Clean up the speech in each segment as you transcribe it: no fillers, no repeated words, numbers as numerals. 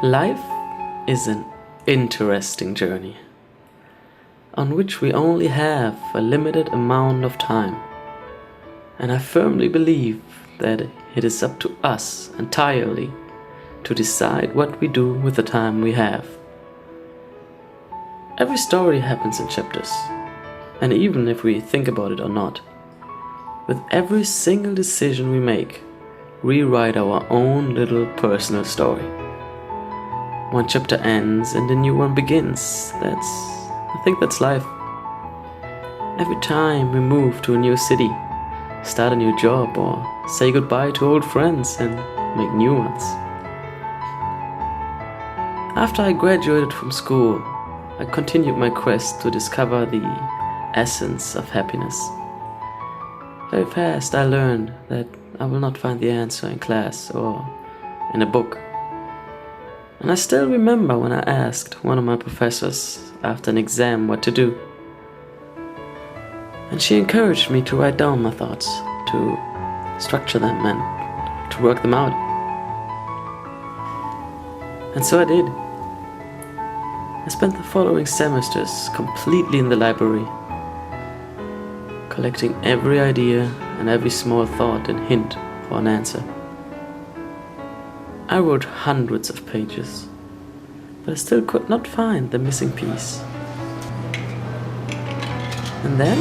Life is an interesting journey on which we only have a limited amount of time, and I firmly believe that it is up to us entirely to decide what we do with the time we have. Every story happens in chapters, and even if we think about it or not, with every single decision we make, we write our own little personal story. One chapter ends and a new one begins. I think that's life. Every time we move to a new city, start a new job, or say goodbye to old friends and make new ones. After I graduated from school, I continued my quest to discover the essence of happiness. Very fast I learned that I will not find the answer in class or in a book. And I still remember when I asked one of my professors after an exam what to do. And she encouraged me to write down my thoughts, to structure them and to work them out. And so I did. I spent the following semesters completely in the library, collecting every idea and every small thought and hint for an answer. I wrote hundreds of pages, but I still could not find the missing piece. And then,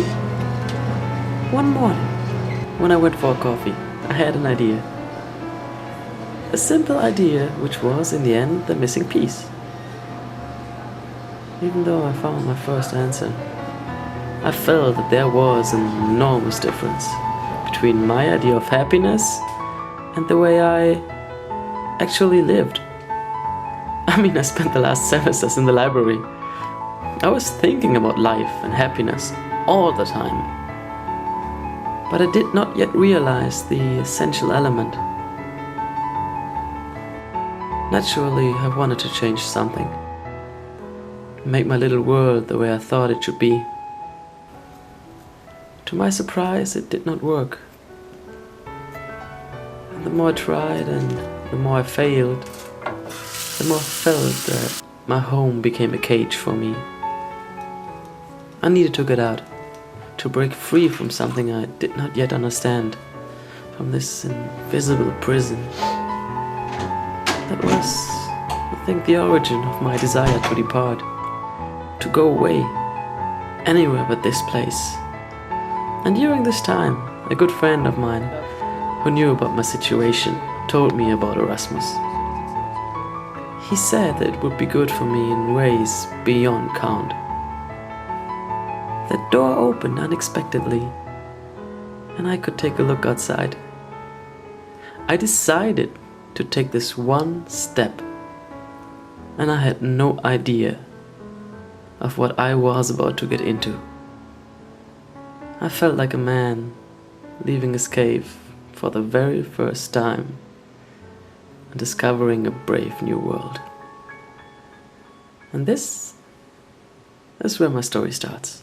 one morning, when I went for a coffee, I had an idea. A simple idea which was, in the end, the missing piece. Even though I found my first answer, I felt that there was an enormous difference between my idea of happiness and the way I actually lived. I spent the last semesters in the library. I was thinking about life and happiness all the time. But I did not yet realize the essential element. Naturally, I wanted to change something. Make my little world the way I thought it should be. To my surprise, it did not work. And the more I tried and the more I failed, the more I felt that my home became a cage for me. I needed to get out, to break free from something I did not yet understand, from this invisible prison. That was, I think, the origin of my desire to depart, to go away, anywhere but this place. And during this time, a good friend of mine, who knew about my situation, told me about Erasmus. He said that it would be good for me in ways beyond count. The door opened unexpectedly, and I could take a look outside. I decided to take this one step, and I had no idea of what I was about to get into. I felt like a man leaving his cave for the very first time and discovering a brave new world. And this is where my story starts.